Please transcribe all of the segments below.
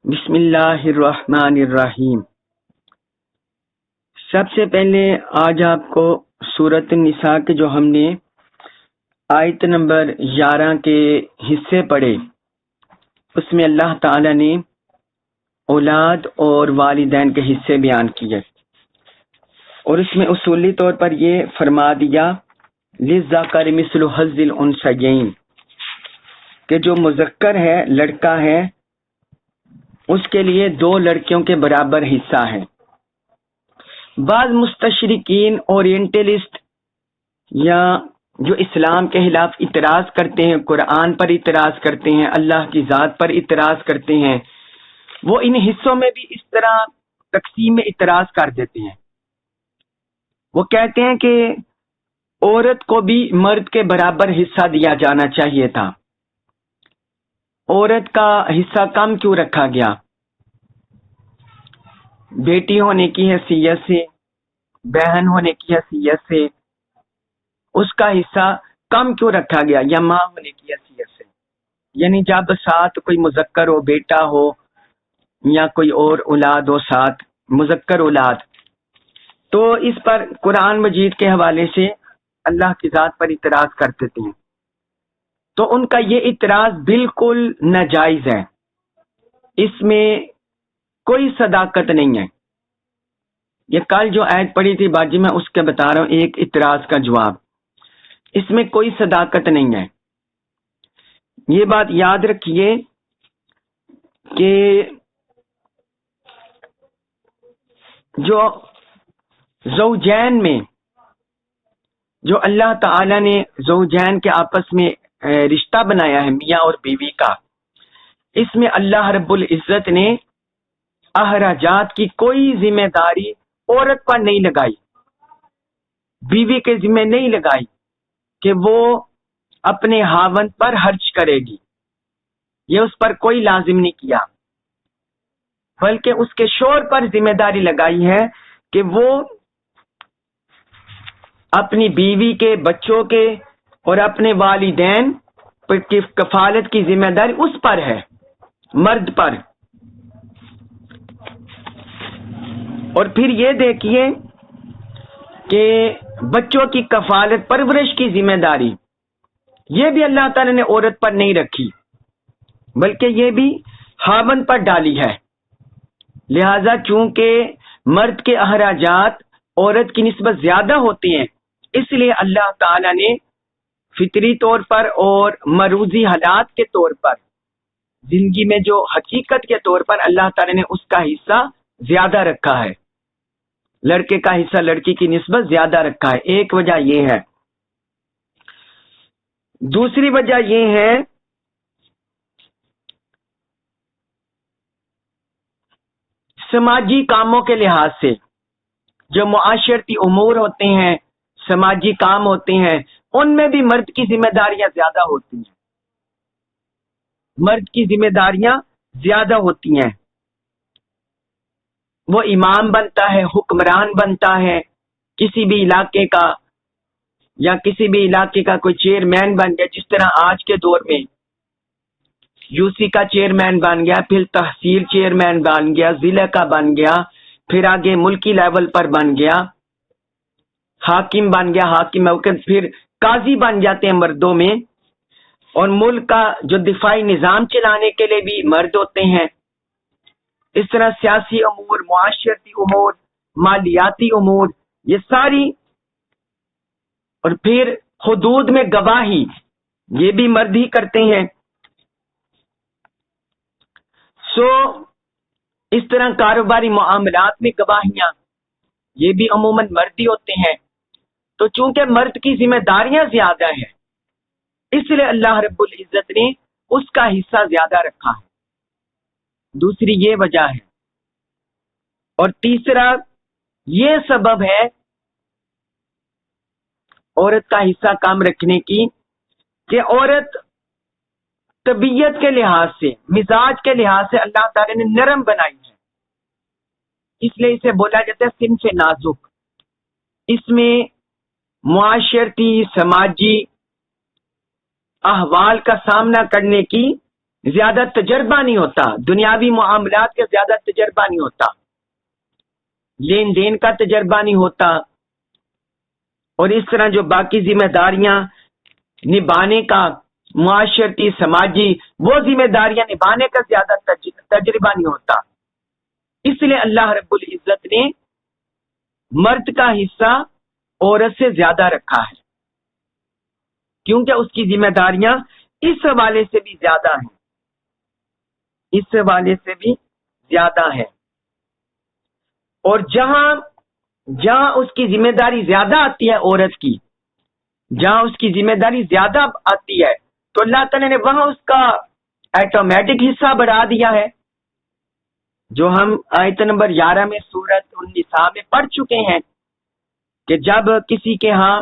بسم اللہ الرحمن الرحیم۔ سب سے پہلے آج آپ کو سورۃ النساء کے جو ہم نے آیت نمبر 11 کے حصے پڑھے، اس میں اللہ تعالی نے اولاد اور والدین کے حصے بیان کیے، اور اس میں اصولی طور پر یہ فرما دیا للذکر مثل حظ الانثیین، کہ جو مذکر ہے، لڑکا ہے، اس کے لیے 2 لڑکیوں کے برابر حصہ ہے۔ بعض مستشرقین اورینٹلسٹ یا جو اسلام کے خلاف اعتراض کرتے ہیں، قرآن پر اعتراض کرتے ہیں، اللہ کی ذات پر اعتراض کرتے ہیں، وہ ان حصوں میں بھی اس طرح تقسیم میں اعتراض کر دیتے ہیں۔ وہ کہتے ہیں کہ عورت کو بھی مرد کے برابر حصہ دیا جانا چاہیے تھا، عورت کا حصہ کم کیوں رکھا گیا؟ بیٹی ہونے کی حیثیت سے، بہن ہونے کی حیثیت سے اس کا حصہ کم کیوں رکھا گیا، یا ماں ہونے کی حیثیت سے؟ یعنی جب ساتھ کوئی مذکر ہو، بیٹا ہو یا کوئی اور اولاد ہو، ساتھ مذکر اولاد، تو اس پر قرآن مجید کے حوالے سے اللہ کی ذات پر اعتراض کرتے ہیں۔ تو ان کا یہ اعتراض بالکل ناجائز ہے، اس میں کوئی صداقت نہیں ہے۔ یہ کل جو آیت پڑھی تھی باجی، میں اس کے بتا رہا ہوں ایک اعتراض کا جواب، اس میں کوئی صداقت نہیں ہے۔ یہ بات یاد رکھیے کہ جو زوجین میں، جو اللہ تعالی نے زوجین کے آپس میں رشتہ بنایا ہے، میاں اور بیوی کا، اس میں اللہ رب العزت نے اخراجات کی کوئی ذمہ داری عورت پر نہیں لگائی، بیوی کے ذمہ نہیں لگائی کہ وہ اپنے خاوند پر خرچ کرے گی، یہ اس پر کوئی لازم نہیں کیا، بلکہ اس کے شوہر پر ذمہ داری لگائی ہے کہ وہ اپنی بیوی کے، بچوں کے اور اپنے والدین کی کفالت کی ذمہ داری اس پر ہے، مرد پر۔ اور پھر یہ دیکھیے کہ بچوں کی کفالت، پرورش کی ذمہ داری، یہ بھی اللہ تعالی نے عورت پر نہیں رکھی، بلکہ یہ بھی خاوند پر ڈالی ہے۔ لہذا چونکہ مرد کے اخراجات عورت کی نسبت زیادہ ہوتے ہیں، اس لیے اللہ تعالی نے فطری طور پر اور مروزی حالات کے طور پر، زندگی میں جو حقیقت کے طور پر، اللہ تعالی نے اس کا حصہ زیادہ رکھا ہے، لڑکے کا حصہ لڑکی کی نسبت زیادہ رکھا ہے۔ ایک وجہ یہ ہے۔ دوسری وجہ یہ ہے سماجی کاموں کے لحاظ سے، جو معاشرتی امور ہوتے ہیں، سماجی کام ہوتے ہیں، ان میں بھی مرد کی ذمہ داریاں زیادہ ہوتی ہیں، مرد کی ذمہ داریاں زیادہ ہوتی ہیں۔ وہ امام بنتا ہے، حکمران بنتا ہے کسی بھی علاقے کا، یا کسی بھی علاقے کا کوئی چیئرمین بن گیا، جس طرح آج کے دور میں یو سی کا چیئرمین بن گیا، پھر تحصیل چیئرمین بن گیا، ضلع کا بن گیا، پھر آگے ملکی لیول پر بن گیا، حاکم بن گیا، حاکم پھر قاضی بن جاتے ہیں مردوں میں، اور ملک کا جو دفاعی نظام چلانے کے لیے بھی مرد ہوتے ہیں۔ اس طرح سیاسی امور، معاشرتی امور، مالیاتی امور، یہ ساری، اور پھر حدود میں گواہی، یہ بھی مرد ہی کرتے ہیں۔ اس طرح کاروباری معاملات میں گواہیاں، یہ بھی عموماً مرد ہی ہوتے ہیں۔ تو چونکہ مرد کی ذمہ داریاں زیادہ ہیں، اس لیے اللہ رب العزت نے اس کا حصہ زیادہ رکھا ہے۔ دوسری یہ وجہ ہے، اور تیسرا یہ سبب ہے عورت کا حصہ کم رکھنے کی، کہ عورت طبیعت کے لحاظ سے، مزاج کے لحاظ سے اللہ تعالی نے نرم بنائی ہے، اس لیے اسے بولا جاتا ہے صنف نازک۔ اس میں معاشرتی، سماجی احوال کا سامنا کرنے کی زیادہ تجربہ نہیں ہوتا، دنیاوی معاملات کا زیادہ تجربہ نہیں ہوتا، لین دین کا تجربہ نہیں ہوتا، اور اس طرح جو باقی ذمہ داریاں نبھانے کا، معاشرتی سماجی وہ ذمہ داریاں نبھانے کا زیادہ تجربہ نہیں ہوتا. اس لیے اللہ رب العزت نے مرد کا حصہ عورت سے زیادہ رکھا ہے، کیونکہ اس کی ذمہ داریاں اس حوالے سے بھی زیادہ ہیں، اس حوالے سے بھی زیادہ ہے. اور جہاں اس کی ذمہ داری زیادہ آتی ہے عورت کی، جہاں اس کی ذمہ داری زیادہ آتی ہے تو اللہ تعالیٰ نے وہاں اس کا آٹومیٹک حصہ بڑھا دیا ہے، جو ہم آیت نمبر 11 میں سورۃ النساء میں پڑھ چکے ہیں کہ جب کسی کے ہاں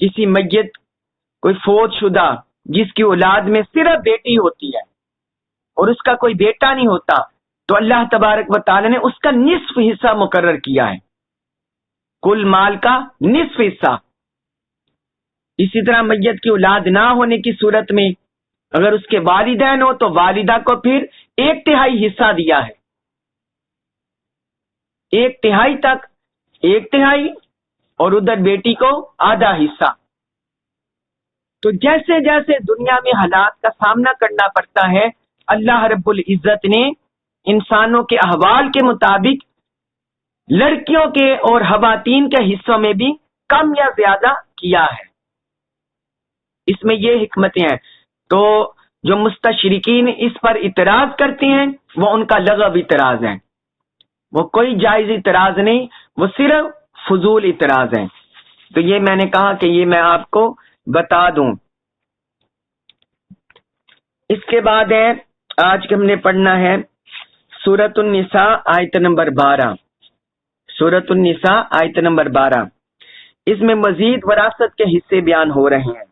کسی میت کوئی فوت شدہ جس کی اولاد میں صرف بیٹی ہوتی ہے اور اس کا کوئی بیٹا نہیں ہوتا، تو اللہ تبارک و تعالی نے اس کا نصف حصہ مقرر کیا ہے، کل مال کا نصف حصہ. اسی طرح میت کی اولاد نہ ہونے کی صورت میں اگر اس کے والدین ہو تو والدہ کو پھر 1/3 حصہ دیا ہے، 1/3 تک 1/3 اور ادھر بیٹی کو آدھا حصہ. تو جیسے جیسے دنیا میں حالات کا سامنا کرنا پڑتا ہے، اللہ رب العزت نے انسانوں کے احوال کے مطابق لڑکیوں کے اور خواتین کے حصوں میں بھی کم یا زیادہ کیا ہے. اس میں یہ حکمتیں ہیں. تو جو مستشرقین اس پر اعتراض کرتے ہیں وہ ان کا لغو اعتراض ہے، وہ کوئی جائز اعتراض نہیں، وہ صرف فضول اعتراض ہیں. تو یہ میں نے کہا کہ یہ میں آپ کو بتا دوں. اس کے بعد ہے آج ہم نے پڑھنا ہے سورۃ النساء آیت نمبر 12. سورۃ النساء آیت نمبر 12. اس میں مزید وراثت کے حصے بیان ہو رہے ہیں.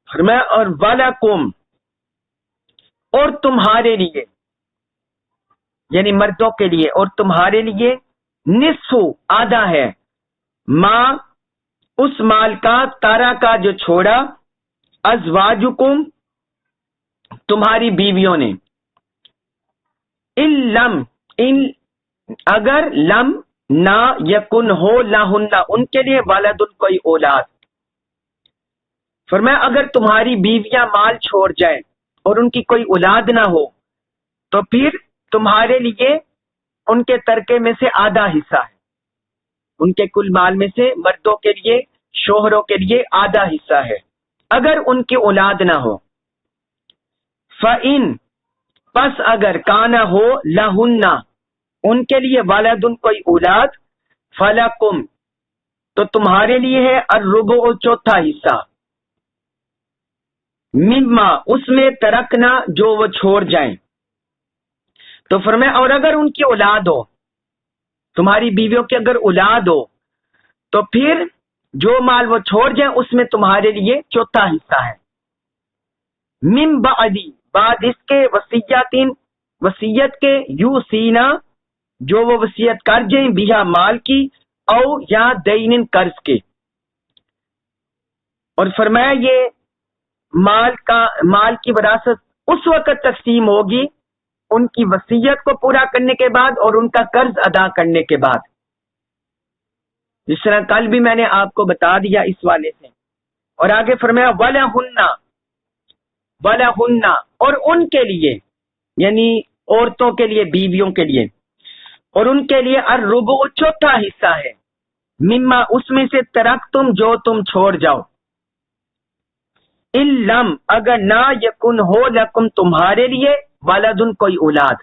فرمایا اور وَلَكُمْ، اور تمہارے لیے، یعنی مردوں کے لیے، اور تمہارے لیے نصف آدھا ہے، ماں اس مال کا تارا کا جو چھوڑا، ازواجکم تمہاری بیویوں نے، ان اگر لم نہ یکن ہو لہن ان کے لیے والد کوئی اولاد. فرمایا اگر تمہاری بیویاں مال چھوڑ جائیں اور ان کی کوئی اولاد نہ ہو تو پھر تمہارے لیے ان کے ترکے میں سے آدھا حصہ ہے، ان کے کل مال میں سے مردوں کے لیے، شوہروں کے لیے آدھا حصہ ہے اگر ان کی اولاد نہ ہو. فَإِن پس اگر کانا ہو لہن ان کے لیے والدن کوئی اولاد، فَلَكُمْ تو تمہارے لیے ہے الربع چوتھا حصہ، مما اس میں ترکنا جو وہ چھوڑ جائیں. تو فرمایا اور اگر ان کی اولاد ہو، تمہاری بیویوں کی اگر اولاد ہو تو پھر جو مال وہ چھوڑ جائیں اس میں تمہارے لیے چوتھا حصہ ہے. من بعدی بعد اس کے وصیت کے یوسینا جو وہ وصیت کر جائیں بیہا مال کی، او یا دین قرض کے. اور فرمایا یہ مال کی وراثت اس وقت تقسیم ہوگی ان کی وصیت کو پورا کرنے کے بعد اور ان کا قرض ادا کرنے کے بعد، جس طرح کل بھی میں نے آپ کو بتا دیا اس والے سے. اور آگے فرمایا وَلَهُنَّ اور ان کے لیے، یعنی عورتوں کے لیے، بیویوں کے لیے، اور ان کے لیے الربع چوتھا حصہ ہے، مما اس میں سے ترکتم جو تم چھوڑ جاؤ، لم اگر نہ یکن ہو لکم تمہارے لیے والدن کوئی اولاد.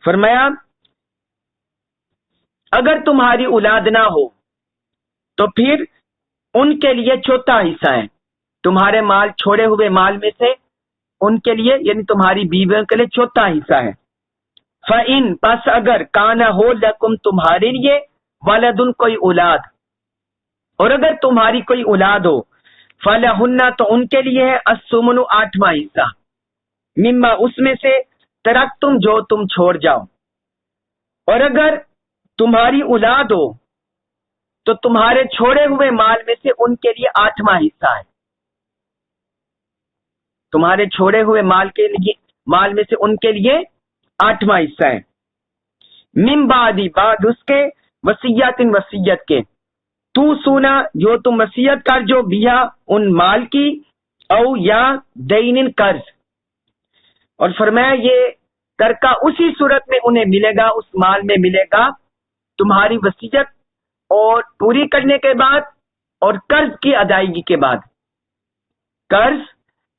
فرمایا اگر تمہاری اولاد نہ ہو تو پھر ان کے لیے چوتھا حصہ ہے، تمہارے مال چھوڑے ہوئے مال میں سے ان کے لیے یعنی تمہاری بیویوں کے لیے چوتھا حصہ ہے. فَإِن پس اگر کانا ہو لکم تمہارے لیے والدن کوئی اولاد، اور اگر تمہاری کوئی اولاد ہو، فَلَهُنَّ تو ان کے لیے ہے الثُّمُنُ آٹھواں حصہ، مما اس میں سے ترکتم جو تم چھوڑ جاؤ. اور اگر تمہاری اولاد ہو تو تمہارے چھوڑے ہوئے مال میں سے ان کے لیے آٹھواں حصہ ہے، تمہارے چھوڑے ہوئے مال میں سے ان کے لیے 8واں حصہ ہے. من بعدی، بعد اس کے، وصیت وصیت کے، تو سونا جو تم وصیت کر جو بیا ان مال کی، او یا دین قرض. اور فرمایا یہ ترکہ اسی صورت میں انہیں ملے گا، اس مال میں ملے گا تمہاری وصیت اور پوری کرنے کے بعد اور قرض کی ادائیگی کے بعد. قرض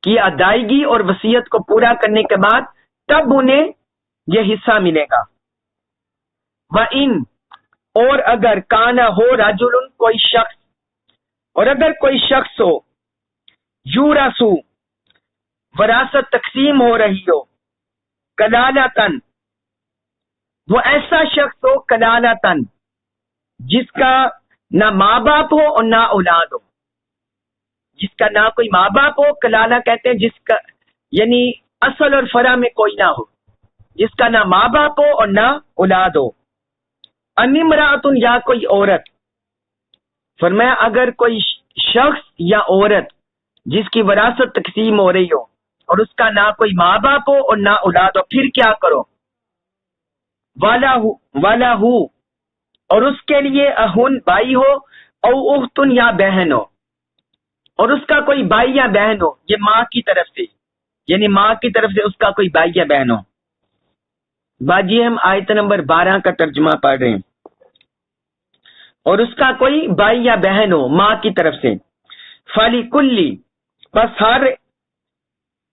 کی ادائیگی اور وصیت کو پورا کرنے کے بعد تب انہیں یہ حصہ ملے گا. وَإِن، اور اگر کانا ہو رجل، کوئی شخص، اور اگر کوئی شخص ہو، یورثو، وراثت تقسیم ہو رہی ہو، کلالتن، وہ ایسا شخص ہو کلالتن جس کا نہ ماں باپ ہو اور نہ اولاد ہو، جس کا نہ کوئی ماں باپ ہو. کلالہ کہتے ہیں جس کا یعنی اصل اور فرع میں کوئی نہ ہو، جس کا نہ ماں باپ ہو اور نہ اولاد ہو. امراتن، یا کوئی عورت. فرمایا اگر کوئی شخص یا عورت جس کی وراثت تقسیم ہو رہی ہو اور اس کا نہ کوئی ماں باپ ہو اور نہ اولاد ہو، پھر کیا کرو؟ والا ہو، اور اس کے لیے اہن، بھائی ہو، او اختن، یا بہن ہو، اور اس کا کوئی بھائی یا بہن ہو، یہ ماں کی طرف سے، یعنی ماں کی طرف سے اس کا کوئی بھائی یا بہن ہو. باجی ہم آیت نمبر 12 کا ترجمہ پڑھ رہے ہیں. اور اس کا کوئی بھائی یا بہن ہو ماں کی طرف سے. فلی کلی، بس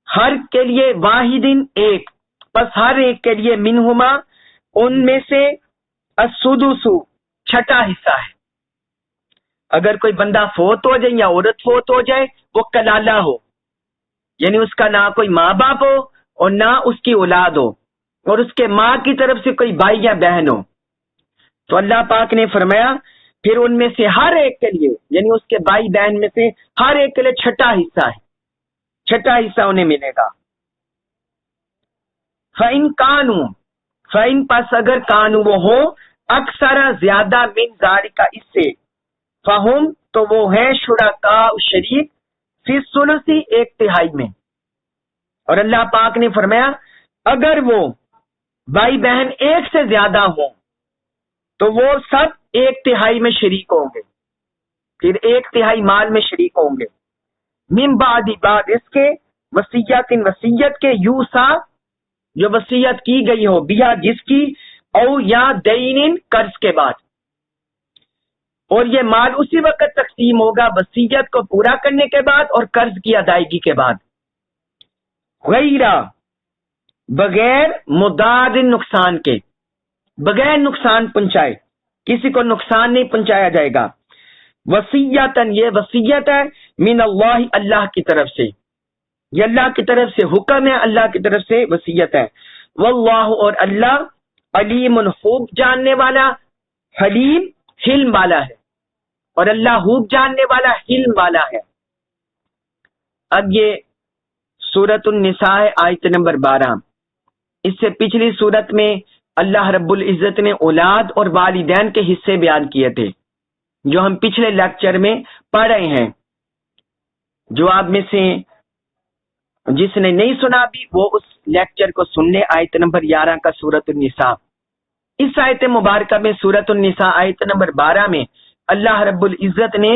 ہر کے لیے، واحدن، ایک، بس ہر ایک کے لیے، منہما، ان میں سے، السدس، چھٹا حصہ ہے. اگر کوئی بندہ فوت ہو جائے یا عورت فوت ہو جائے، وہ کلالہ ہو، یعنی اس کا نہ کوئی ماں باپ ہو اور نہ اس کی اولاد ہو، اور اس کے ماں کی طرف سے کوئی بھائی یا بہن ہو، تو اللہ پاک نے فرمایا پھر ان میں سے ہر ایک کے لیے، یعنی اس کے بھائی بہن میں سے ہر ایک کے لیے چھٹا حصہ ہے، چھٹا حصہ انہیں ملے گا. فَإِن كَانُوا، فَإِن، پس اگر کانو وہ ہو، اکثر زیادہ، من ذالک، اس سے، فہم، تو وہ ہے شرکاء، شریک، فی الثلث، ایک تہائی میں. اور اللہ پاک نے فرمایا اگر وہ بھائی بہن ایک سے زیادہ ہوں تو وہ سب ایک تہائی میں شریک ہوں گے، پھر ایک تہائی مال میں شریک ہوں گے. من بعد، بعد اس کے، وصیت، وصیت کے، یوسا، جو وصیت کی گئی ہو، بیا، جس کی، او یا دین، قرض کے بعد. اور یہ مال اسی وقت تقسیم ہوگا وصیت کو پورا کرنے کے بعد اور قرض کی ادائیگی کے بعد. غیرہ، بغیر مضاد، نقصان کے، بغیر نقصان پہنچائے، کسی کو نقصان نہیں پہنچایا جائے گا. وصیتاً، یہ وصیت ہے، من اللہ، اللہ کی طرف سے، یہ اللہ کی طرف سے حکم ہے، اللہ کی طرف سے وصیت ہے. واللہ، اور اللہ، علیم، خوب جاننے والا، حلیم، حلم والا ہے، اور اللہ خوب جاننے والا، حلم والا ہے. اب یہ سورۃ النساء آیت نمبر 12. اس سے پچھلی سورت میں اللہ رب العزت نے اولاد اور والدین کے حصے بیان کیے تھے، جو ہم پچھلے لیکچر میں پڑھ رہے ہیں. جو آپ میں سے جس نے نہیں سنا بھی وہ اس لیکچر کو سن لے. آیت نمبر 11 کا سورۃ النساء. اس آیت مبارکہ میں سورۃ النساء آیت نمبر 12 میں اللہ رب العزت نے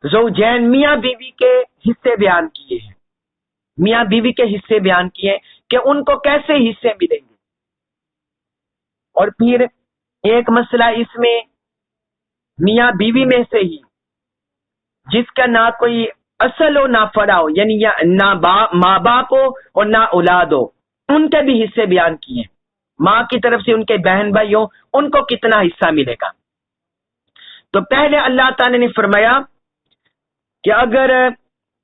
زوجین، میاں بیوی کے حصے بیان کیے ہیں، میاں بیوی کے حصے بیان کیے کہ ان کو کیسے حصے ملیں گے. اور پھر ایک مسئلہ اس میں میاں بیوی میں سے ہی جس کا نہ کوئی اصل ہو نہ فرع ہو، یعنی نہ ماں باپ ہو اور نہ اولاد ہو، ان کے بھی حصے بیان کیے. ماں کی طرف سے ان کے بہن بھائی ہو، ان کو کتنا حصہ ملے گا. تو پہلے اللہ تعالی نے فرمایا کہ اگر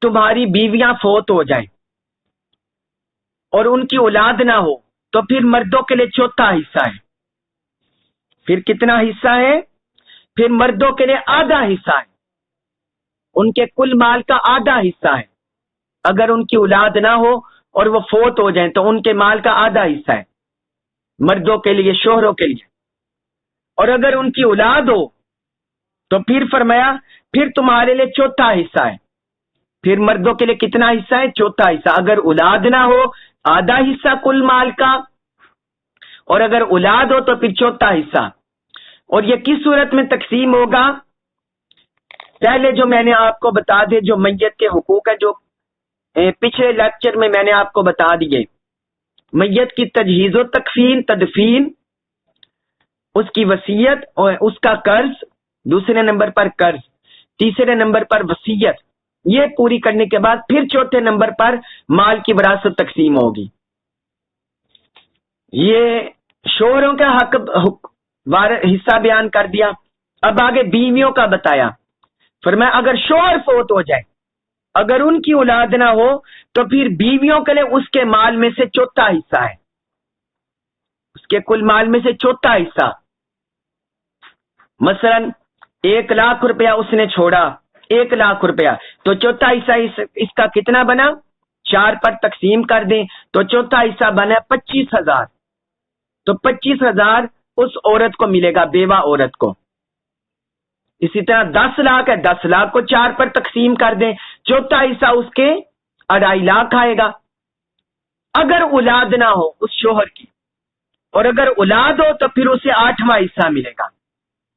تمہاری بیویاں فوت ہو جائیں اور ان کی اولاد نہ ہو تو پھر مردوں کے لیے چوتھا حصہ ہے. پھر کتنا حصہ ہے؟ پھر مردوں کے لیے آدھا حصہ ہے، ان کے کل مال کا آدھا حصہ ہے. اگر ان کی اولاد نہ ہو اور وہ فوت ہو جائیں تو ان کے مال کا آدھا حصہ ہے مردوں کے لیے، شوہروں کے لیے. اور اگر ان کی اولاد ہو تو پھر فرمایا پھر تمہارے لیے چوتھا حصہ ہے. پھر مردوں کے لیے کتنا حصہ ہے؟ چوتھا حصہ. اگر اولاد نہ ہو آدھا حصہ کل مال کا، اور اگر اولاد ہو تو پھر چوتھا حصہ. اور یہ کس صورت میں تقسیم ہوگا؟ پہلے جو میں نے آپ کو بتا دے جو میت کے حقوق ہیں، جو پچھلے لیکچر میں نے آپ کو بتا دیے. میت کی تجہیز و تکفین، تدفین، اس کی وصیت اور اس کا قرض، دوسرے نمبر پر قرض، تیسرے نمبر پر وصیت، یہ پوری کرنے کے بعد پھر چوتھے نمبر پر مال کی وراثت تقسیم ہوگی. یہ شوہروں کا حصہ بیان کر دیا. اب آگے بیویوں کا بتایا. فرمایا اگر شوہر فوت ہو جائے، اگر ان کی اولاد نہ ہو تو پھر بیویوں کے لیے اس کے مال میں سے چوتھا حصہ ہے، اس کے کل مال میں سے چوتھا حصہ. مثلا 1,00,000 روپیہ اس نے چھوڑا، 1,00,000 روپیہ، تو چوتھا حصہ اس کا کتنا بنا؟ 4 پر تقسیم کر دیں تو چوتھا حصہ بنا 25,000. تو 25,000 اس عورت کو ملے گا، بیوہ عورت کو. اسی طرح 10,00,000 ہے، 10,00,000 کو 4 پر تقسیم کر دیں، چوتھا حصہ اس کے 2,50,000 آئے گا. اگر اولاد نہ ہو اس شوہر کی، اور اگر اولاد ہو تو پھر اسے 8واں حصہ ملے گا.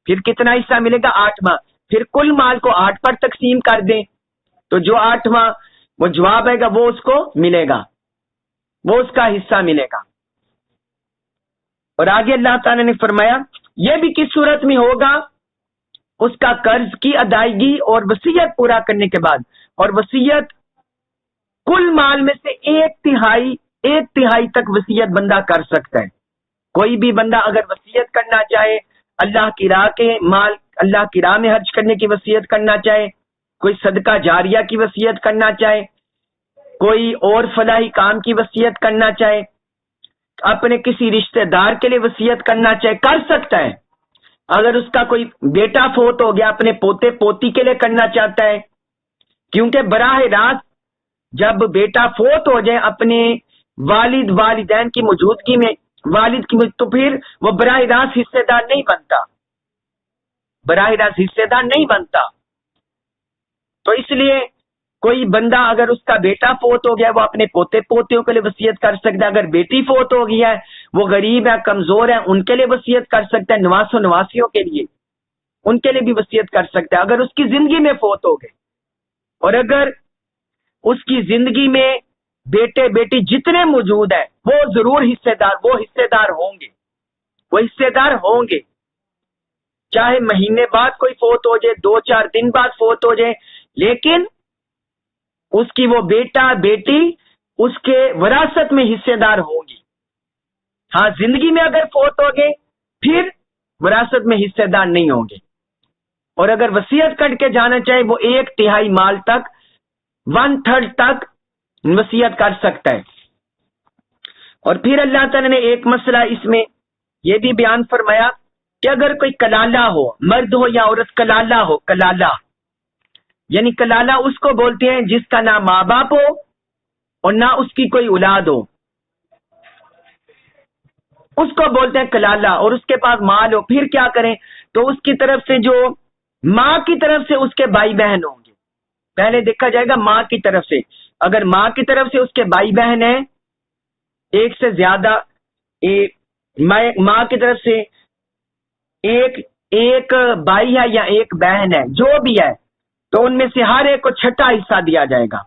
پھر کتنا حصہ ملے گا؟ 8واں. پھر کل مال کو 8 پر تقسیم کر دیں تو جو 8واں وہ جواب آئے گا وہ اس کو ملے گا، وہ اس کا حصہ ملے گا. اور آگے اللہ تعالیٰ نے فرمایا یہ بھی کس صورت میں ہوگا؟ اس کا قرض کی ادائیگی اور وصیت پورا کرنے کے بعد. اور وصیت کل مال میں سے 1/3 تک وصیت بندہ کر سکتا ہے. کوئی بھی بندہ اگر وصیت کرنا چاہے، اللہ کی راہ کے مال، اللہ کی راہ میں خرچ کرنے کی وصیت کرنا چاہے، کوئی صدقہ جاریہ کی وصیت کرنا چاہے، کوئی اور فلاحی کام کی وصیت کرنا چاہے، اپنے کسی رشتہ دار کے لیے وصیت کرنا چاہے، کر سکتا ہے. اگر اس کا کوئی بیٹا فوت ہو گیا، اپنے پوتے پوتی کے لیے کرنا چاہتا ہے، کیونکہ براہ راست جب بیٹا فوت ہو جائے اپنے والد والدین کی موجودگی میں، والد کی تو پھر وہ براہ راست حصے دار نہیں بنتا، براہ راست حصے دار نہیں بنتا. تو اس لیے کوئی بندہ اگر اس کا بیٹا فوت ہو گیا وہ اپنے پوتے پوتیوں کے لیے وصیت کر سکتا ہے. اگر بیٹی فوت ہو گئی ہے، وہ غریب ہے، کمزور ہے، ان کے لیے وصیت کر سکتا ہے. نواس و نواسیوں کے لیے، ان کے لیے بھی وصیت کر سکتا ہے اگر اس کی زندگی میں فوت ہو گئے. اور اگر اس کی زندگی میں بیٹے بیٹی جتنے موجود ہیں وہ ضرور حصے دار ہوں گے، وہ حصے دار ہوں گے. چاہے مہینے بعد کوئی فوت ہو جائے، 2-4 دن بعد فوت ہو جائے، لیکن اس کی وہ بیٹا بیٹی اس کے وراثت میں حصے دار ہوں گی. ہاں زندگی میں اگر فوت ہو گئے پھر وراثت میں حصے دار نہیں ہوں گے. اور اگر وصیت کر کے جانا چاہے وہ 1/3 مال تک، 1/3 تک وصیت کر سکتا ہے. اور پھر اللہ تعالیٰ نے ایک مسئلہ اس میں یہ بھی بیان فرمایا کہ اگر کوئی کلالہ ہو، مرد ہو یا عورت، کلالہ ہو، کلالہ یعنی کلالہ اس کو بولتے ہیں جس کا نہ ماں باپ ہو اور نہ اس کی کوئی اولاد ہو، اس کو بولتے ہیں کلالہ. اور اس کے پاس مال ہو، پھر کیا کریں؟ تو اس کی طرف سے جو ماں کی طرف سے اس کے بھائی بہن ہوں گے. پہلے دیکھا جائے گا ماں کی طرف سے. اگر ماں کی طرف سے اس کے بھائی بہن ہیں ایک سے زیادہ، ماں کی طرف سے ایک بھائی ہے یا ایک بہن ہے، جو بھی ہے، تو ان میں سے ہر ایک کو 6واں حصہ دیا جائے گا.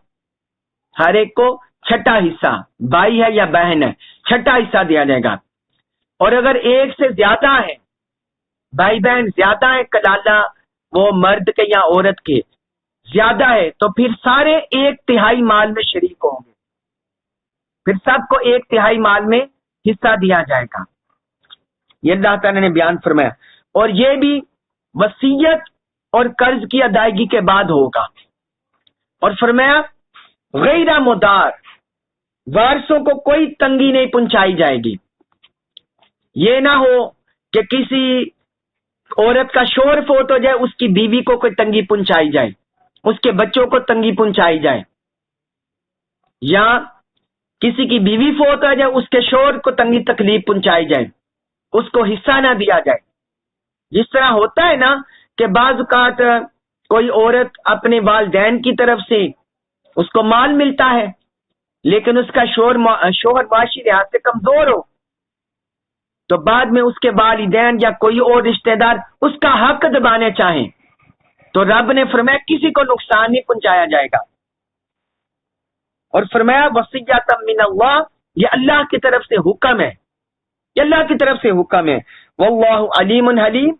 ہر ایک کو 6واں حصہ، بھائی ہے یا بہن ہے، 6واں حصہ دیا جائے گا. اور اگر ایک سے زیادہ ہے، بھائی بہن زیادہ ہے، کلالہ وہ مرد کے یا عورت کے زیادہ ہے، تو پھر سارے 1/3 مال میں شریک ہوں گے، پھر سب کو 1/3 مال میں حصہ دیا جائے گا. یہ اللہ تعالیٰ نے بیان فرمایا. اور یہ بھی وصیت اور قرض کی ادائیگی کے بعد ہوگا. اور فرمایا غیر مدار، وارثوں کو کوئی تنگی نہیں پہنچائی جائے گی. یہ نہ ہو کہ کسی عورت کا شوہر فوت ہو جائے، اس کی بیوی کو کوئی تنگی پہنچائی جائے، اس کے بچوں کو تنگی پہنچائی جائے، یا کسی کی بیوی فوت ہو جائے اس کے شوہر کو تنگی تکلیف پہنچائی جائے، اس کو حصہ نہ دیا جائے. جس طرح ہوتا ہے نا کہ بعض اوقات کوئی عورت اپنے والدین کی طرف سے اس کو مال ملتا ہے لیکن اس کا شوہر معاشی لحاظ سے کمزور ہو تو بعد میں اس کے والدین یا کوئی اور رشتہ دار اس کا حق دبانے چاہیں تو رب نے فرمایا کسی کو نقصان نہیں پہنچایا جائے گا. اور فرمایا وصیۃ من اللہ، یہ اللہ کی طرف سے حکم ہے، یہ اللہ کی طرف سے حکم ہے. واللہ علیم حلیم،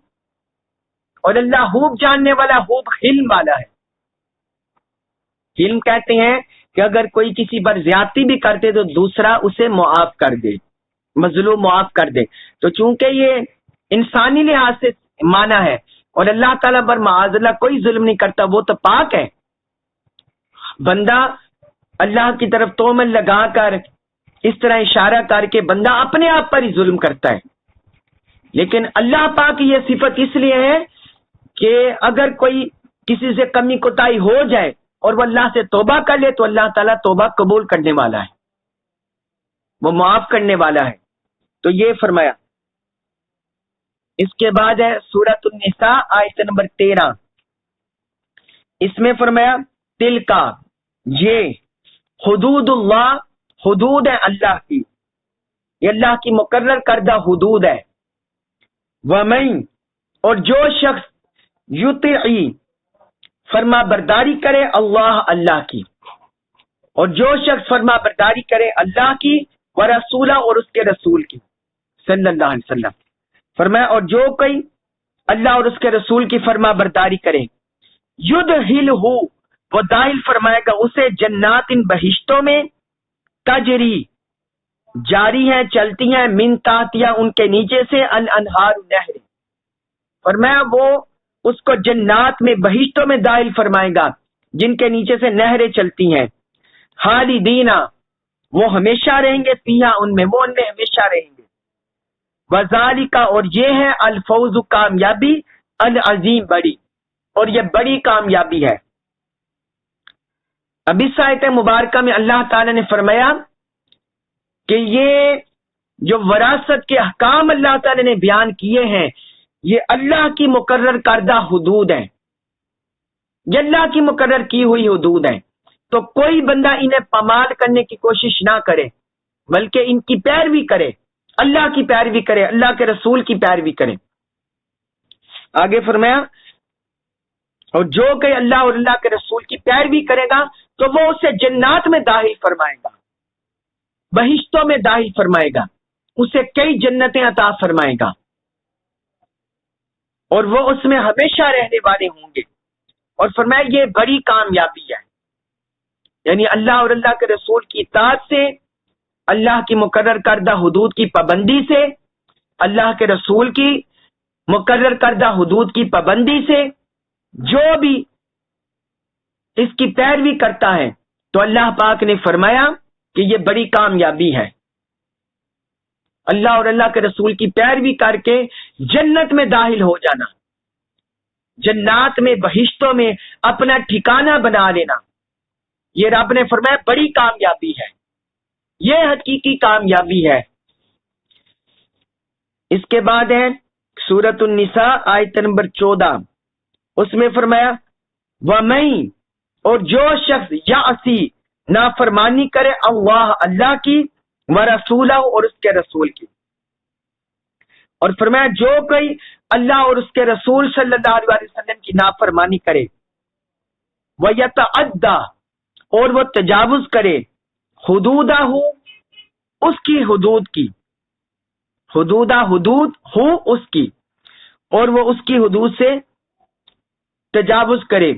اور اللہ خوب جاننے والا، خوب حلم والا ہے. حلم کہتے ہیں کہ اگر کوئی کسی پر زیادتی بھی کر دے تو دوسرا اسے معاف کر دے، مظلوم معاف کر دے. تو چونکہ یہ انسانی لحاظ سے مانا ہے اور اللہ تعالیٰ پر معاذ اللہ کوئی ظلم نہیں کرتا، وہ تو پاک ہے. بندہ اللہ کی طرف تومن لگا کر اس طرح اشارہ کر کے بندہ اپنے آپ پر ہی ظلم کرتا ہے. لیکن اللہ پاک کی یہ صفت اس لیے ہے کہ اگر کوئی کسی سے کمی کوتاہی ہو جائے اور وہ اللہ سے توبہ کر لے تو اللہ تعالیٰ توبہ قبول کرنے والا ہے، وہ معاف کرنے والا ہے. تو یہ فرمایا. اس کے بعد ہے سورۃ النساء آیت نمبر 13. اس میں فرمایا تل کا، یہ حدود اللہ، حدود ہے اللہ کی، یہ اللہ کی مقرر کردہ حدود ہے. ومن، اور جو شخص یطیع، فرما برداری کرے اللہ، اللہ کی، اور جو شخص فرما برداری کرے اللہ کی ورسولہ، اور اس کے رسول کی صلی اللہ علیہ وسلم. فرمایا اور جو کوئی اللہ اور اس کے رسول کی فرما برداری کرے یدخلہ، وہ داخل فرمائے گا اسے جنات، ان بہشتوں میں، تجری، جاری ہیں، چلتی ہیں، من تحتہا، ان کے نیچے سے، الانہار، نہر. فرمایا وہ اس کو جنات میں، بہشتوں میں داخل فرمائے گا جن کے نیچے سے نہریں چلتی ہیں. خالدین، وہ ہمیشہ رہیں گے، فیہا، ان میں، وہ ان میں ہمیشہ رہیں گے. وذالک، اور یہ ہے الفوز، کامیابی، العظیم، بڑی، اور یہ بڑی کامیابی ہے. اب اس آیت مبارکہ میں اللہ تعالی نے فرمایا کہ یہ جو وراثت کے احکام اللہ تعالی نے بیان کیے ہیں یہ اللہ کی مقرر کردہ حدود ہیں، یہ اللہ کی مقرر کی ہوئی حدود ہیں. تو کوئی بندہ انہیں پامال کرنے کی کوشش نہ کرے بلکہ ان کی پیروی کرے، اللہ کی پیروی کرے، اللہ کے رسول کی پیروی کرے. آگے فرمایا اور جو کہ اللہ اور اللہ کے رسول کی پیروی کرے گا تو وہ اسے جنات میں داخل فرمائے گا، بہشتوں میں داخل فرمائے گا، اسے کئی جنتیں عطا فرمائے گا، اور وہ اس میں ہمیشہ رہنے والے ہوں گے. اور فرمایا یہ بڑی کامیابی ہے، یعنی اللہ اور اللہ کے رسول کی اطاعت سے، اللہ کی مقرر کردہ حدود کی پابندی سے، اللہ کے رسول کی مقرر کردہ حدود کی پابندی سے جو بھی اس کی پیروی کرتا ہے تو اللہ پاک نے فرمایا کہ یہ بڑی کامیابی ہے. اللہ اور اللہ کے رسول کی پیروی کر کے جنت میں داخل ہو جانا، جنات میں، بہشتوں میں اپنا ٹھکانہ بنا لینا، یہ رب نے فرمایا بڑی کامیابی ہے، یہ حقیقی کامیابی ہے. اس کے بعد ہے سورۃ النساء آیت نمبر 14. اس میں فرمایا وَمَن، اور جو شخص یعصی، نافرمانی کرے اللہ، اللہ کی، ورسولہ، اور اس کے رسول کی. اور فرمایا جو کوئی اللہ اور اس کے رسول صلی اللہ علیہ وسلم کی نافرمانی کرے، وَيَتَعَدَّى، اور وہ تجاوز کرے، حدودہ، اس کی حدود کی، حدودہ، حدود ہو اس کی، اور وہ اس کی حدود سے تجاوز کرے،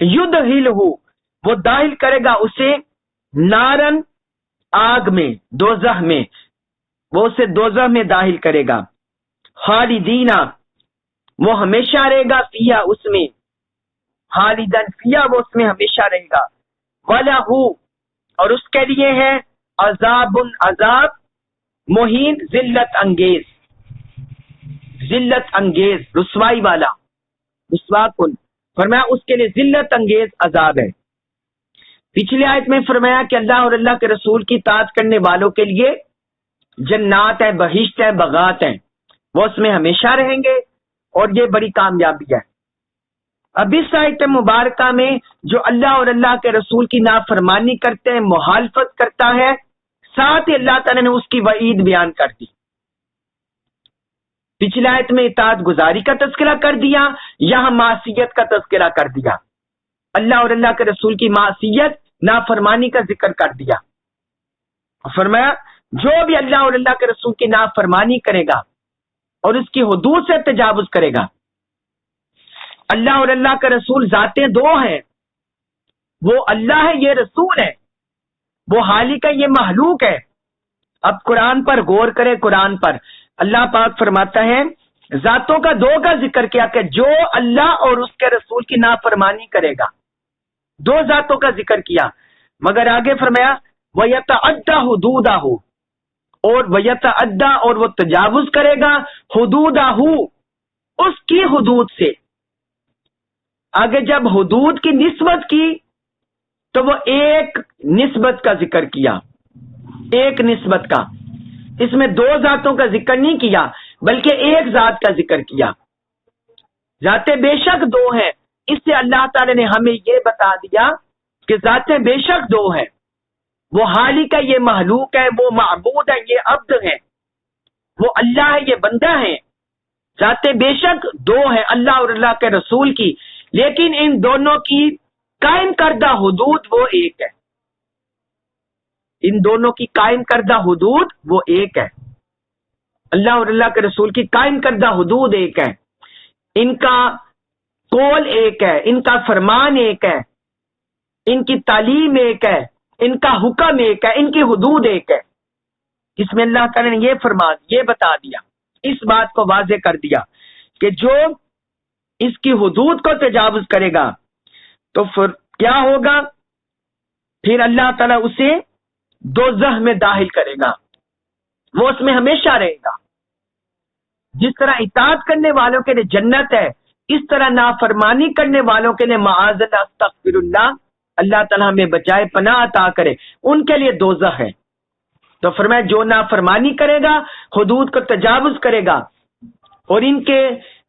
یدخلہ، وہ داخل کرے گا اسے نارن، آگ میں، دوزخ میں، وہ اسے دوزخ میں داخل کرے گا. خالدین، وہ ہمیشہ رہے گا، فیہا، اس میں، خالدن فیہا، وہ اس میں ہمیشہ رہے گا. وَلَہُ، اور اس کے لیے ہے عذاب، عذاب، مہین، ذلت انگیز، ذلت انگیز، رسوائی والا، رسوا کن. فرمایا اس کے لیے ذلت انگیز عذاب ہے. پچھلی آیت میں فرمایا کہ اللہ اور اللہ کے رسول کی اطاعت کرنے والوں کے لیے جنات ہیں، بہشت ہیں، باغات ہیں، وہ اس میں ہمیشہ رہیں گے اور یہ بڑی کامیابی ہے. اب اس آیت مبارکہ میں جو اللہ اور اللہ کے رسول کی نافرمانی کرتے ہیں، مخالفت کرتا ہے، ساتھ ہی اللہ تعالیٰ نے اس کی وعید بیان کر دی۔ پچھلی آیت میں اطاعت گزاری کا تذکرہ کر دیا، یہاں معصیت کا تذکرہ کر دیا، اللہ اور اللہ کے رسول کی معصیت نافرمانی کا ذکر کر دیا۔ فرمایا جو بھی اللہ اور اللہ کے رسول کی نافرمانی کرے گا اور اس کی حدود سے تجاوز کرے گا، اللہ اور اللہ کا رسول ذاتیں دو ہیں، وہ اللہ ہے، یہ رسول ہے، وہ خالق ہے، یہ مخلوق ہے۔ اب قرآن پر غور کرے، قرآن پر اللہ پاک فرماتا ہے، ذاتوں کا دو کا ذکر کیا کہ جو اللہ اور اس کے رسول کی نافرمانی کرے گا، دو ذاتوں کا ذکر کیا، مگر آگے فرمایا وَيَتَعَدَّى حُدُودَهُ، اور وَيَتَعَدَّى، اور وہ تجاوز کرے گا، حدودہ، اس کی حدود سے۔ آگے جب حدود کی نسبت کی تو وہ ایک نسبت کا ذکر کیا، ایک نسبت کا، اس میں دو ذاتوں کا ذکر نہیں کیا بلکہ ایک ذات کا ذکر کیا۔ ذاتیں بے شک دو ہیں، اس سے اللہ تعالی نے ہمیں یہ بتا دیا کہ ذاتیں بے شک دو ہیں، وہ خالق ہے، یہ مخلوق ہے، وہ معبود ہے، یہ عبد ہے، وہ اللہ ہے، یہ بندہ ہے۔ ذاتیں بے شک دو ہیں اللہ اور اللہ کے رسول کی، لیکن ان دونوں کی قائم کردہ حدود وہ ایک ہے، ان دونوں کی قائم کردہ حدود وہ ایک ہے، اللہ اور اللہ کے رسول کی قائم کردہ حدود ایک ہے، ان کا قول ایک ہے، ان کا فرمان ایک ہے، ان کی تعلیم ایک ہے، ان کا حکم ایک ہے، ان کی حدود ایک ہے۔ اس میں اللہ تعالی نے یہ بتا دیا، اس بات کو واضح کر دیا کہ جو اس کی حدود کو تجاوز کرے گا تو پھر کیا ہوگا؟ پھر اللہ تعالیٰ اسے دوزخ میں داخل کرے گا، وہ اس میں ہمیشہ رہے گا۔ جس طرح اطاعت کرنے والوں کے لیے جنت ہے، اس طرح نافرمانی کرنے والوں کے لیے معاذ اللہ، استغفر اللہ، اللہ تعالیٰ ہمیں بچائے، پناہ عطا کرے، ان کے لیے دوزخ ہے۔ تو فرمایا جو نافرمانی کرے گا، حدود کو تجاوز کرے گا، اور ان کے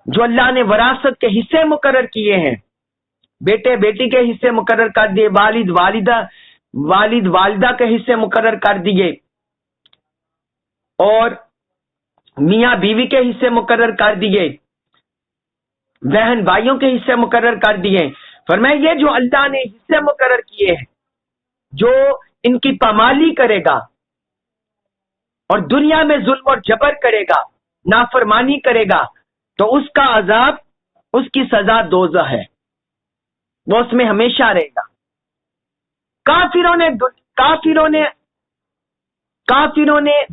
جو اللہ نے وراثت کے حصے مقرر کیے ہیں، بیٹے بیٹی کے حصے مقرر کر دیے، والد والدہ کے حصے مقرر کر دیے، اور میاں بیوی کے حصے مقرر کر دیے، بہن بھائیوں کے حصے مقرر کر دیے۔ فرمایا یہ جو اللہ نے حصے مقرر کیے ہیں، جو ان کی پامالی کرے گا اور دنیا میں ظلم اور جبر کرے گا، نافرمانی کرے گا، تو اس کا عذاب، اس کی سزا دوزخ ہے، وہ اس میں ہمیشہ رہے گا۔ کافروں نے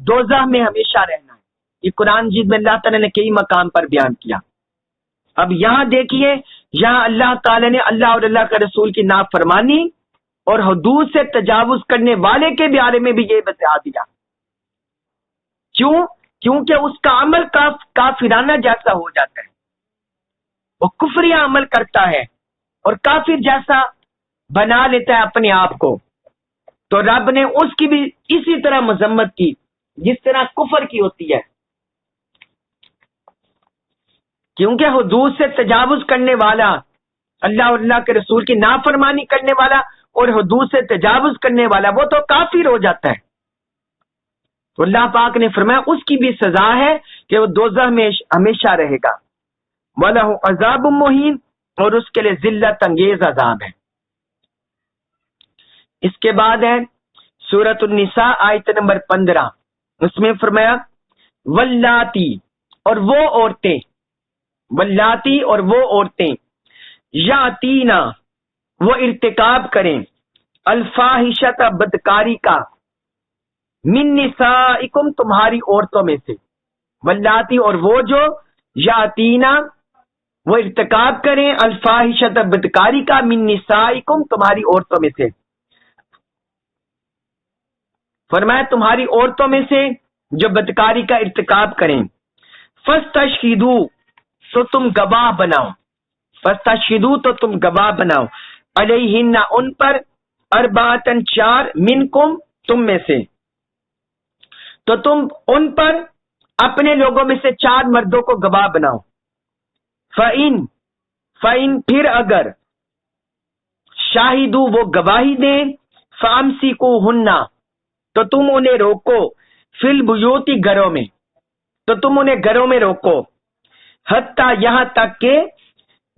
دوزخ میں ہمیشہ رہنا ہے، یہ قرآن مجید میں اللہ تعالیٰ نے کئی مقام پر بیان کیا۔ اب یہاں دیکھیے، یہاں اللہ تعالیٰ نے اللہ اور اللہ کے رسول کی نافرمانی اور حدود سے تجاوز کرنے والے کے بارے میں بھی یہ بتا دیا۔ کیونکہ اس کا عمل کافرانہ جیسا ہو جاتا ہے، وہ کفری عمل کرتا ہے اور کافر جیسا بنا لیتا ہے اپنے آپ کو، تو رب نے اس کی بھی اسی طرح مذمت کی جس طرح کفر کی ہوتی ہے۔ کیونکہ حدود سے تجاوز کرنے والا، اللہ اور اللہ کے رسول کی نافرمانی کرنے والا اور حدود سے تجاوز کرنے والا، وہ تو کافر ہو جاتا ہے۔ تو اللہ پاک نے فرمایا اس کی بھی سزا ہے کہ وہ دوزخ میں ہمیشہ رہے گا، وَلَهُ عَذَابٌ مُّهِينٌ، اور اس کے لیے ذلت انگیز عذاب ہے۔ اس کے بعد ہے سورۃ النساء آیت نمبر 15، اس میں فرمایا واللاتی، اور وہ عورتیں، واللاتی اور وہ عورتیں، یاتینا، وہ ارتکاب کریں، الفاحشۃ، بدکاری کا، من نسائکم، تمہاری عورتوں میں سے، واللاتی اور وہ جو، یاتینا، وہ ارتکاب کریں، الفاحشۃ، بدکاری کا، من نسائکم، تمہاری عورتوں میں سے۔ فرمایا تمہاری عورتوں میں سے جو بدکاری کا ارتکاب کریں، فاستشہدوا، تو تم گواہ بناؤ، فاستشہدوا، تو تم گواہ بناؤ، علیہن، ان پر، اربعۃ، 4، منکم، تم میں سے، تو تم ان پر اپنے لوگوں میں سے 4 مردوں کو گواہ بناؤ۔ فَإِن پھر اگر شاہدو وہ گواہی دیں فَأَمْسِكُوهُنَّ تو تم انہیں روکو فِي الْبُيُوتِ گھروں میں، تو تم انہیں گھروں میں روکو حتیٰ یہاں تک کہ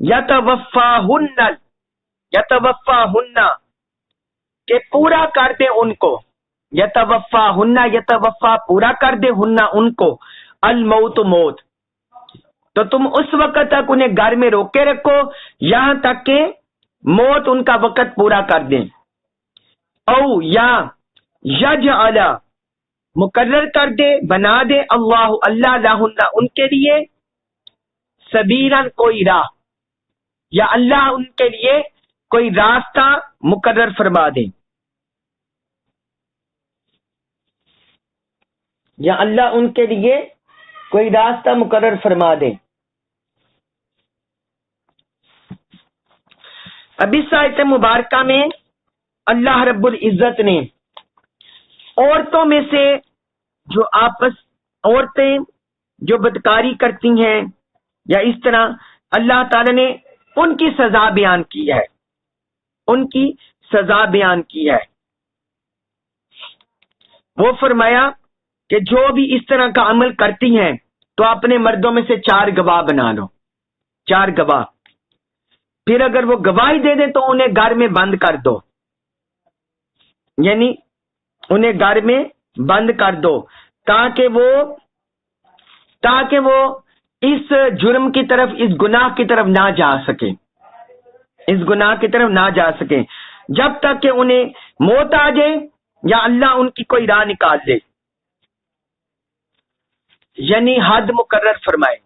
یتوفاہن کہ پورا کر دے ان کو، یتوفا پورا کر دے ہننا ان کو، الموت موت، تو تم اس وقت تک انہیں گھر میں روکے رکھو یہاں تک کہ موت ان کا وقت پورا کر دیں، او یا یجعل مقرر کر دے بنا دے اللہ لہن ان کے لیے سبیلاً کوئی راہ، یا اللہ ان کے لیے کوئی راستہ مقرر فرما دے، یا اللہ ان کے لیے کوئی راستہ مقرر فرما دے۔ اب اس آیت مبارکہ میں اللہ رب العزت نے عورتوں میں سے جو عورتیں جو بدکاری کرتی ہیں یا اس طرح، اللہ تعالی نے ان کی سزا بیان کی ہے، ان کی سزا بیان کی ہے۔ وہ فرمایا کہ جو بھی اس طرح کا عمل کرتی ہیں تو اپنے مردوں میں سے 4 گواہ بنا لو، 4 گواہ، پھر اگر وہ گواہی دے دیں تو انہیں گھر میں بند کر دو، یعنی انہیں گھر میں بند کر دو تاکہ وہ اس جرم کی طرف، اس گناہ کی طرف نہ جا سکے، اس گناہ کی طرف نہ جا سکے جب تک کہ انہیں موت آ جائے یا اللہ ان کی کوئی راہ نکال دے، یعنی حد مقرر فرمائے،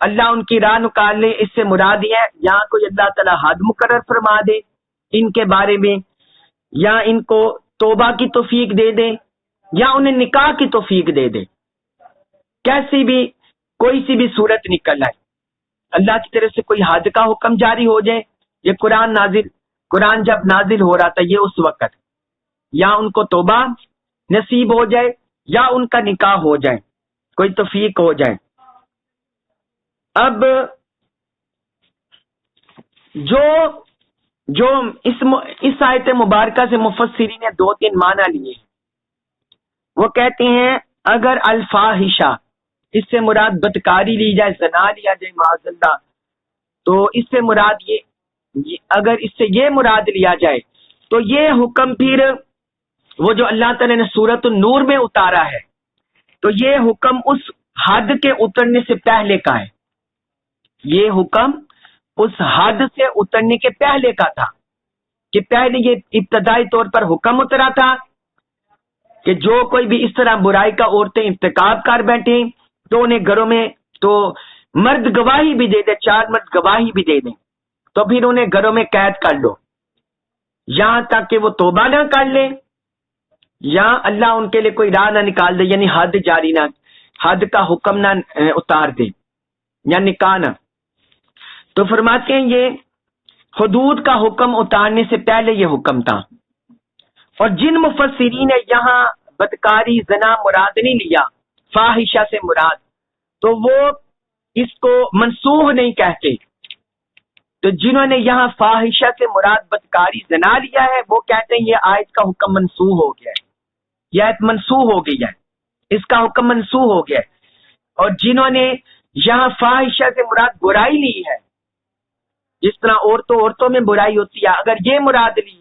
اللہ ان کی راہ نکال لے۔ اس سے مراد یہ ہے یہاں کوئی اللہ تعالی حد مقرر فرما دے ان کے بارے میں، یا ان کو توبہ کی توفیق دے دے، یا انہیں نکاح کی توفیق دے دے، کیسی بھی کوئی سی بھی صورت نکل آئے، اللہ کی طرف سے کوئی حد کا حکم جاری ہو جائے۔ یہ قرآن جب نازل ہو رہا تھا یہ اس وقت، یا ان کو توبہ نصیب ہو جائے یا ان کا نکاح ہو جائے، کوئی توفیق ہو جائے۔ اب جو اس آیت مبارکہ سے مفسرین نے 2-3 معنی لیے، وہ کہتے ہیں اگر الفاحشہ اس سے مراد بدکاری لی جائے، زنا لیا جائے معاذ اللہ، تو اس سے مراد اگر اس سے یہ مراد لیا جائے تو یہ حکم پھر وہ جو اللہ تعالی نے سورۃ النور میں اتارا ہے، تو یہ حکم اس حد کے اترنے سے پہلے کا ہے، یہ حکم اس حد سے اترنے کے پہلے کا تھا، کہ پہلے یہ ابتدائی طور پر حکم اترا تھا کہ جو کوئی بھی اس طرح برائی کا عورتیں ارتکاب کر بیٹھیں تو انہیں گھروں میں، تو مرد گواہی بھی دے دے، 4 مرد گواہی بھی دے دیں تو پھر انہیں گھروں میں قید کر لو یہاں تک کہ وہ توبہ نہ کر لیں یا اللہ ان کے لیے کوئی راہ نہ نکال دے، یعنی حد کا حکم نہ اتار دے یا نکاح نہ۔ تو فرماتے ہیں یہ حدود کا حکم اتارنے سے پہلے یہ حکم تھا، اور جن مفسرین نے یہاں بدکاری زنا مراد نہیں لیا، فاحشہ سے مراد، تو وہ اس کو منسوخ نہیں کہتے، تو جنہوں نے یہاں فاحشہ سے مراد بدکاری زنا لیا ہے وہ کہتے ہیں یہ آیت کا حکم منسوخ ہو گیا ہے، یہ آیت منسوخ ہو گئی ہے، اس کا حکم منسوخ ہو گیا ہے۔ اور جنہوں نے یہاں فاحشہ سے مراد برائی لی ہے، جس طرح عورتوں میں برائی ہوتی ہے، اگر یہ مراد لی،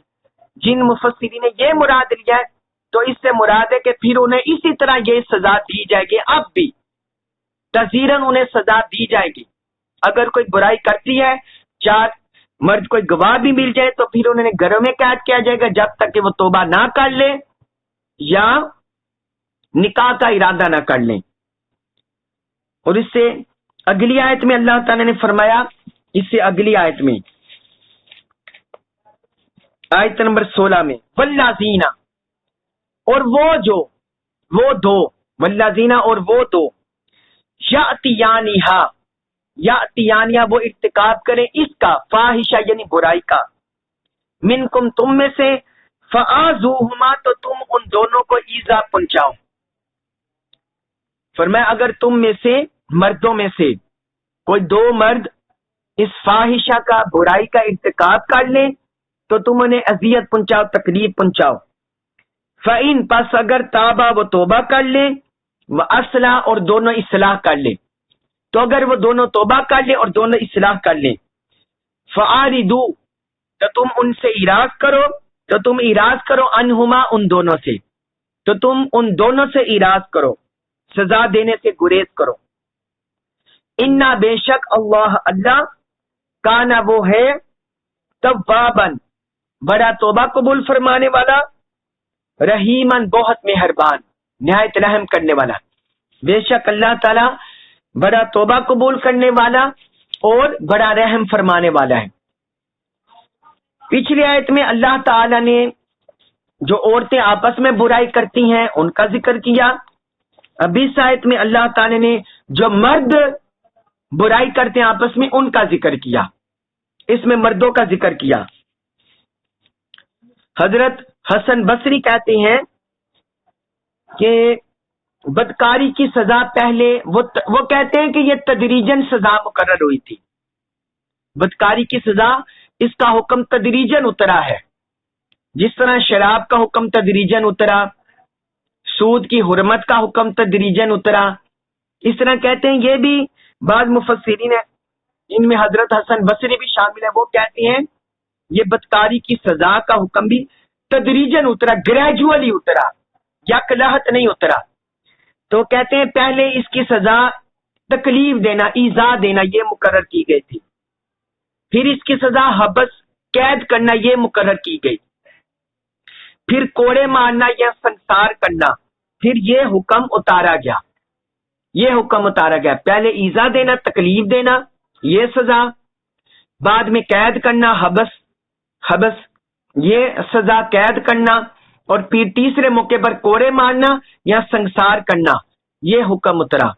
جن مفسرین نے یہ مراد لیا ہے تو اس سے مراد ہے کہ پھر انہیں اسی طرح یہ سزا دی جائے گی، اب بھی تذیراً انہیں سزا دی جائے گی۔ اگر کوئی برائی کرتی ہے، 4 مرد کوئی گواہ بھی مل جائے تو پھر انہیں گھروں میں قید کیا جائے گا جب تک کہ وہ توبہ نہ کر لے یا نکاح کا ارادہ نہ کر لیں۔ اور اس سے اگلی آیت میں اللہ تعالی نے فرمایا، اس سے اگلی آیت میں آیت نمبر 16 میں والذین، اور وہ دو والذین، اور وہ دو یاتیانہا وہ ارتکاب کریں اس کا، فاحشہ یعنی برائی کا، منکم تم میں سے، فآذوہما تو تم ان دونوں کو ایذا پہنچاؤ۔ فرمایا اگر تم میں سے، مردوں میں سے کوئی 2 مرد اس فاحشہ کا، برائی کا ارتکاب کر لیں تو تم انہیں اذیت پہنچاؤ، تکلیف پہنچاؤ. فَإِن پس اگر تابا وہ توبہ کر لیں، وَأَصْلَحَ اور دونوں اصلاح کر لیں، تو اگر وہ دونوں توبہ کر لیں اور دونوں اصلاح کر لیں، فَأَعْرِضُوا تو تم ان سے اعراض کرو، عنہما ان دونوں سے، تو تم ان دونوں سے اعراض کرو، سزا دینے سے گریز کرو. انا بے شک اللہ کانا وہ ہے توابن بڑا توبہ قبول فرمانے والا، رحیمن بہت مہربان نہایت رحم کرنے والا. بے شک اللہ تعالی بڑا توبہ قبول کرنے والا اور بڑا رحم فرمانے والا ہے. پچھلی آیت میں اللہ تعالی نے جو عورتیں آپس میں برائی کرتی ہیں ان کا ذکر کیا. اب اس آیت میں اللہ تعالی نے جو مرد برائی کرتے ہیں آپس میں ان کا ذکر کیا، اس میں مردوں کا ذکر کیا. حضرت حسن بصری کہتے ہیں کہ بدکاری کی سزا پہلے وہ کہتے ہیں کہ یہ تدریجاً سزا مقرر ہوئی تھی. بدکاری کی سزا اس کا حکم تدریجاً اترا ہے، جس طرح شراب کا حکم تدریجاً اترا، سود کی حرمت کا حکم تدریجاً اترا. اس طرح کہتے ہیں یہ بھی بعض مفسرین ہیں، ان میں حضرت حسن بصری بھی شامل ہیں، وہ کہتے ہیں یہ بدکاری کی سزا کا حکم بھی تدریجاً اترا، گریجولی اترا، یک لہت نہیں اترا. تو کہتے ہیں پہلے اس کی سزا تکلیف دینا، ایذا دینا یہ مقرر کی گئی تھی، پھر اس کی سزا حبس قید کرنا یہ مقرر کی گئی، پھر کوڑے مارنا یا سنسار کرنا، پھر یہ حکم اتارا گیا. پہلے ایذا دینا، تکلیف دینا یہ سزا، بعد میں قید کرنا، حبس یہ سزا قید کرنا، اور پھر تیسرے موقع پر کوڑے مارنا یا سنسار کرنا یہ حکم اترا.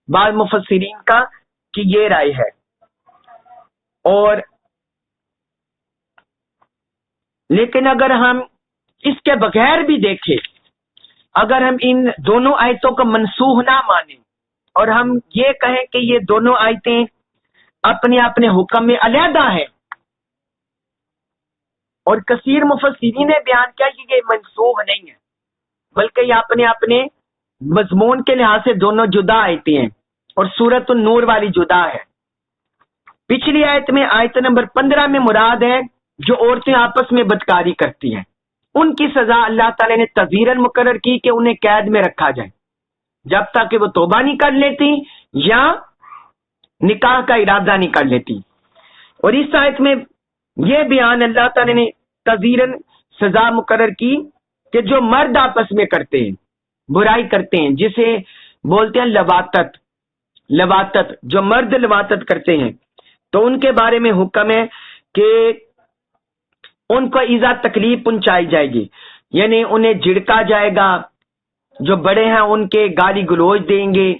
بعض مفسرین کا کہ یہ رائے ہے. اور لیکن اگر ہم اس کے بغیر بھی دیکھیں، اگر ہم ان دونوں آیتوں کو منسوخ نہ مانیں اور ہم یہ کہیں کہ یہ دونوں آیتیں اپنے اپنے حکم میں علیحدہ ہیں، اور کثیر مفسرین نے بیان کیا کہ یہ منسوخ نہیں ہے بلکہ یہ اپنے اپنے مضمون کے لحاظ سے دونوں جدا آیتیں ہیں، اور سورۃ النور والی جدا ہے. پچھلی آیت میں آیت نمبر 15 میں مراد ہے جو عورتیں آپس میں بدکاری کرتی ہیں، ان کی سزا اللہ تعالی نے تذیراً مقرر کی کہ انہیں قید میں رکھا جائے جب تک کہ وہ توبہ نہیں کر لیتی یا نکاح کا ارادہ نہیں کر لیتی. اور اس آیت میں یہ بیان اللہ تعالی نے تذیراً سزا مقرر کی کہ جو مرد آپس میں کرتے ہیں، برائی کرتے ہیں، جسے بولتے ہیں لواطت، جو مرد لواطت کرتے ہیں تو ان کے بارے میں حکم ہے کہ ان کو ایذا تکلیف پہنچائی جائے گی، یعنی انہیں جھڑکا جائے گا، جو بڑے ہیں ان کے گالی گلوچ دیں گے،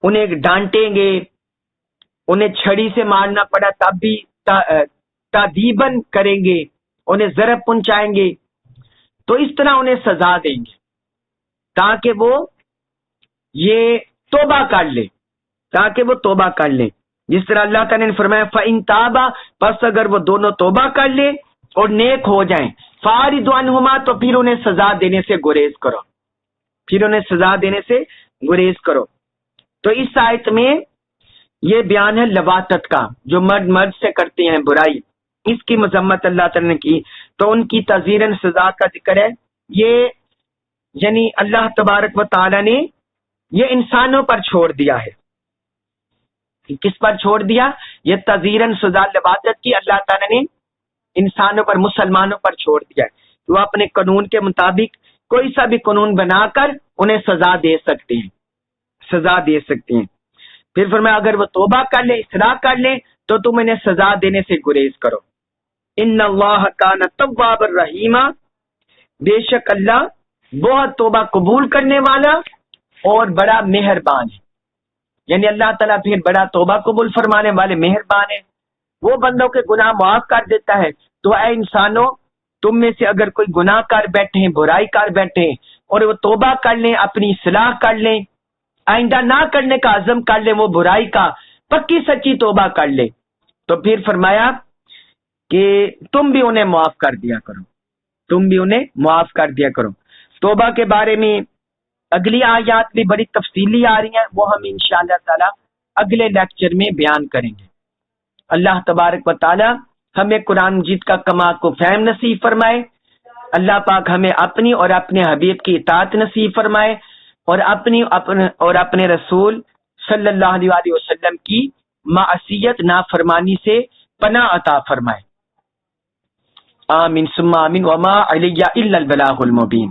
انہیں ڈانٹیں گے، انہیں چھڑی سے مارنا پڑا تب بھی تعذیباً کریں گے، انہیں ضرب پہنچائیں گے. تو اس طرح انہیں سزا دیں گے تاکہ وہ یہ توبہ کر لیں، جس طرح اللہ تعالیٰ نے فرمایا فَإِن تَابَا پس اگر وہ دونوں توبہ کر لیں اور نیک ہو جائیں، فَأَعْرِضُ عَنْهُمَا تو پھر انہیں سزا دینے سے گریز کرو. تو اس آیت میں یہ بیان ہے لواطت کا، جو مرد سے کرتے ہیں برائی، اس کی مذمت اللہ تعالیٰ نے کی، تو ان کی تذیراً سزا کا ذکر ہے. یہ یعنی اللہ تبارک و تعالیٰ نے یہ انسانوں پر چھوڑ دیا ہے. کس پر چھوڑ دیا؟ یہ تذیراً سزا لواطت کی اللہ تعالیٰ نے انسانوں پر، مسلمانوں پر چھوڑ دیا ہے. وہ اپنے قانون کے مطابق کوئی سا بھی قانون بنا کر انہیں سزا دے سکتے ہیں. پھر فرمایا اگر وہ توبہ کر لیں، اصلاح کر لیں تو تم انہیں سزا دینے سے گریز کرو. ان اللہ کان توابا رحیما بے شک اللہ بہت توبہ قبول کرنے والا اور بڑا مہربان ہے. یعنی اللہ تعالیٰ پھر بڑا توبہ قبول فرمانے والے مہربان ہے، وہ بندوں کے گناہ معاف کر دیتا ہے. تو اے انسانوں، تم میں سے اگر کوئی گناہ کر بیٹھے ہیں، برائی کر بیٹھے ہیں، اور وہ توبہ کر لیں، اپنی اصلاح کر لیں، آئندہ نہ کرنے کا عزم کر لیں، وہ برائی کا پکی سچی توبہ کر لیں، تو پھر فرمایا کہ تم بھی انہیں معاف کر دیا کرو، تم بھی انہیں معاف کر دیا کرو۔ توبہ کے بارے میں اگلی آیات بھی بڑی تفصیلی آ رہی ہیں، وہ ہم انشاءاللہ تعالی اگلے لیکچر میں بیان کریں گے۔ اللہ تبارک و تعالی ہمیں قرآن مجید کا کما کو فہم نصیب فرمائے، اللہ پاک ہمیں اپنی اور اپنے حبیب کی اطاعت نصیب فرمائے، اور اپنے رسول صلی اللہ علیہ وآلہ وسلم کی معصیت نافرمانی سے پناہ عطا فرمائے۔ آمین ثم آمین، وما علی الا البلاغ المبین۔